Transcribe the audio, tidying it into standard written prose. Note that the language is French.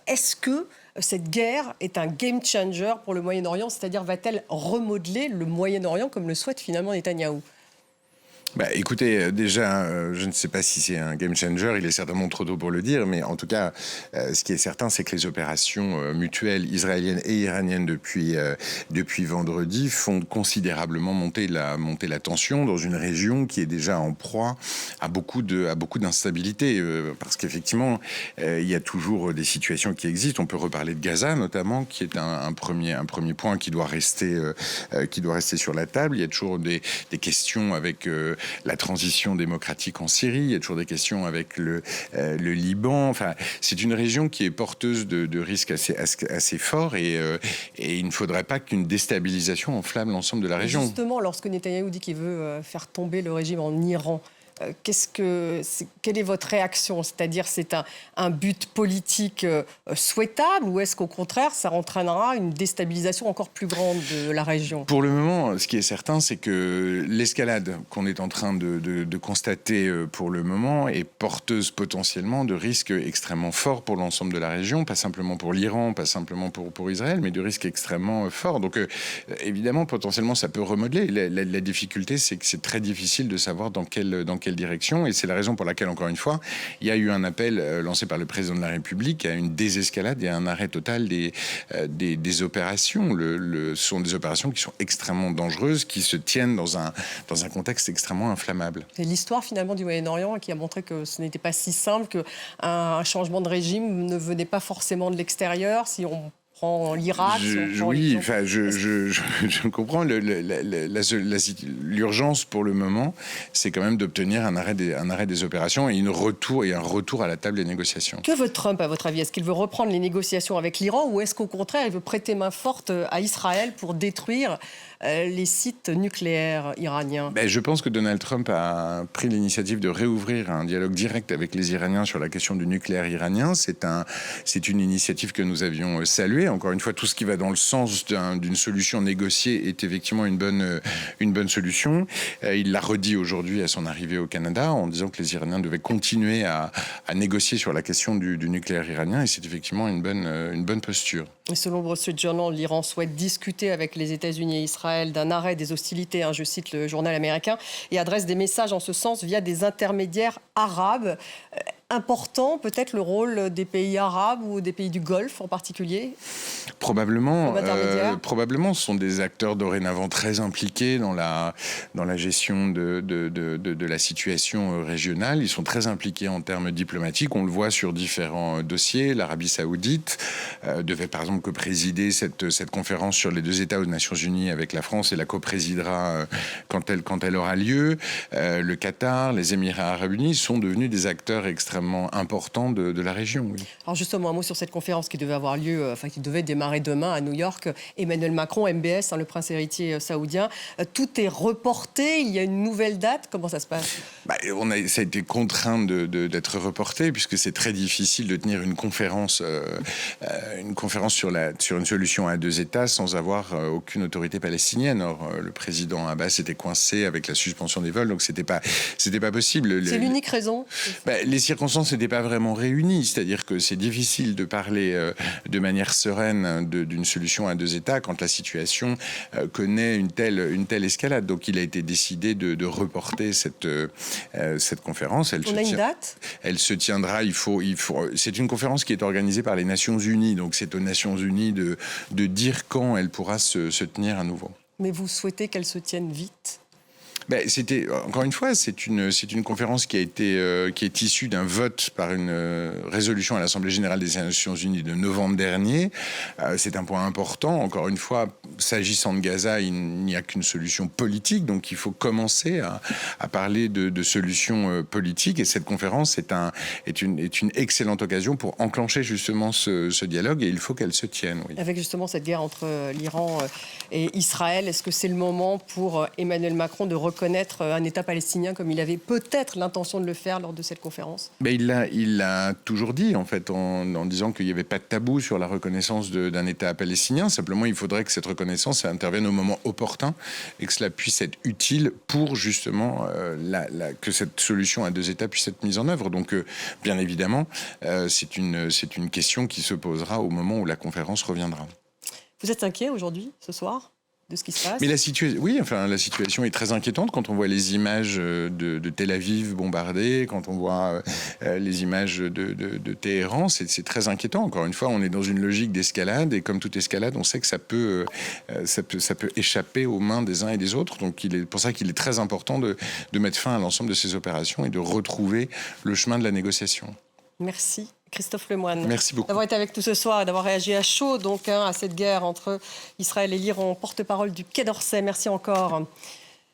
Est-ce que cette guerre est un game changer pour le Moyen-Orient, c'est-à-dire va-t-elle remodeler le Moyen-Orient comme le souhaite finalement Netanyahou? Écoutez, déjà, je ne sais pas si c'est un game changer, il est certainement trop tôt pour le dire, mais en tout cas, ce qui est certain, c'est que les opérations mutuelles israéliennes et iraniennes depuis vendredi font considérablement monter la tension dans une région qui est déjà en proie à beaucoup d'instabilité, parce qu'effectivement, il y a toujours des situations qui existent. On peut reparler de Gaza, notamment, qui est un premier point qui doit rester sur la table. Il y a toujours des questions avec la transition démocratique en Syrie, il y a toujours des questions avec le Liban. Enfin, c'est une région qui est porteuse de risques assez forts et il ne faudrait pas qu'une déstabilisation enflamme l'ensemble de la région. Justement, lorsque Netanyahou dit qu'il veut faire tomber le régime en Iran, quelle est votre réaction? C'est-à-dire, c'est un but politique souhaitable ou est-ce qu'au contraire, ça entraînera une déstabilisation encore plus grande de la région? Pour le moment, ce qui est certain, c'est que l'escalade qu'on est en train de constater pour le moment est porteuse potentiellement de risques extrêmement forts pour l'ensemble de la région, pas simplement pour l'Iran, pas simplement pour Israël, mais de risques extrêmement forts. Donc évidemment, potentiellement, ça peut remodeler. La difficulté, c'est que c'est très difficile de savoir dans quelle direction, et c'est la raison pour laquelle, encore une fois, il y a eu un appel lancé par le président de la République à une désescalade et à un arrêt total des opérations. Ce sont des opérations qui sont extrêmement dangereuses, qui se tiennent dans un contexte extrêmement inflammable. C'est l'histoire finalement du Moyen-Orient qui a montré que ce n'était pas si simple, qu'un changement de régime ne venait pas forcément de l'extérieur. Si on prend l'Irak... Je comprends. L'urgence pour le moment, c'est quand même d'obtenir un arrêt des opérations et un retour à la table des négociations. Que veut Trump, à votre avis? Est-ce qu'il veut reprendre les négociations avec l'Iran ou est-ce qu'au contraire, il veut prêter main forte à Israël pour détruire les sites nucléaires iraniens? Je pense que Donald Trump a pris l'initiative de réouvrir un dialogue direct avec les Iraniens sur la question du nucléaire iranien. C'est une initiative que nous avions saluée. Encore une fois, tout ce qui va dans le sens d'une solution négociée est effectivement une bonne solution. Il l'a redit aujourd'hui à son arrivée au Canada en disant que les Iraniens devaient continuer à négocier sur la question du nucléaire iranien, et c'est effectivement une bonne posture. Et selon Wall Street Journal, l'Iran souhaite discuter avec les États-Unis et Israël d'un arrêt des hostilités, je cite le journal américain, et adresse des messages en ce sens via des intermédiaires arabes. Important peut-être le rôle des pays arabes ou des pays du Golfe en particulier? Probablement, ce sont des acteurs dorénavant très impliqués dans la gestion de la situation régionale. Ils sont très impliqués en termes diplomatiques. On le voit sur différents dossiers. L'Arabie Saoudite devait par exemple co-présider cette conférence sur les deux États aux Nations Unies avec la France et la co-présidera quand elle aura lieu. Le Qatar, les Émirats Arabes Unis sont devenus des acteurs extrêmement importants de la région. Oui. Alors justement, un mot sur cette conférence qui devait avoir lieu, qui devait démarrer demain à New York. Emmanuel Macron, MBS, le prince héritier saoudien. Tout est reporté, il y a une nouvelle date. Comment ça se passe? Ça a été contraint d'être reporté puisque c'est très difficile de tenir une conférence sur une solution à deux États sans avoir aucune autorité palestinienne. Or, le président Abbas était coincé avec la suspension des vols, donc c'était pas possible. C'est l'unique raison? Les circonstances n'étaient pas vraiment réunies, c'est-à-dire que c'est difficile de parler de manière sereine d'une solution à deux États quand la situation connaît une telle escalade. Donc il a été décidé de reporter cette conférence. On a une date? Elle se tiendra. C'est une conférence qui est organisée par les Nations Unies, donc c'est aux Nations Unies de dire quand elle pourra se tenir à nouveau. Mais vous souhaitez qu'elle se tienne vite? Encore une fois, c'est une conférence qui est issue d'un vote par une résolution à l'Assemblée générale des Nations Unies de novembre dernier. C'est un point important. Encore une fois, s'agissant de Gaza, il n'y a qu'une solution politique, donc il faut commencer à parler de solutions politiques. Et cette conférence est une excellente occasion pour enclencher justement ce dialogue, et il faut qu'elle se tienne. Oui. Avec justement cette guerre entre l'Iran et Israël, est-ce que c'est le moment pour Emmanuel Macron de reconnaître un État palestinien comme il avait peut-être l'intention de le faire lors de cette conférence? Il l'a toujours dit, en disant qu'il n'y avait pas de tabou sur la reconnaissance d'un État palestinien. Simplement, il faudrait que cette reconnaissance reconnaissance intervienne au moment opportun et que cela puisse être utile pour justement que cette solution à 2 États puisse être mise en œuvre. Donc, bien évidemment, c'est une question qui se posera au moment où la conférence reviendra. Vous êtes inquiet aujourd'hui, ce soir, de ce qui se passe? Mais la situation est très inquiétante quand on voit les images de Tel Aviv bombardées, quand on voit les images de Téhéran, c'est très inquiétant. Encore une fois, on est dans une logique d'escalade et comme toute escalade, on sait que ça peut échapper aux mains des uns et des autres. Donc, pour ça qu'il est très important de mettre fin à l'ensemble de ces opérations et de retrouver le chemin de la négociation. Merci. Christophe Lemoine. Merci beaucoup. D'avoir été avec nous ce soir et d'avoir réagi à chaud à cette guerre entre Israël et l'Iran. Porte-parole du Quai d'Orsay. Merci encore.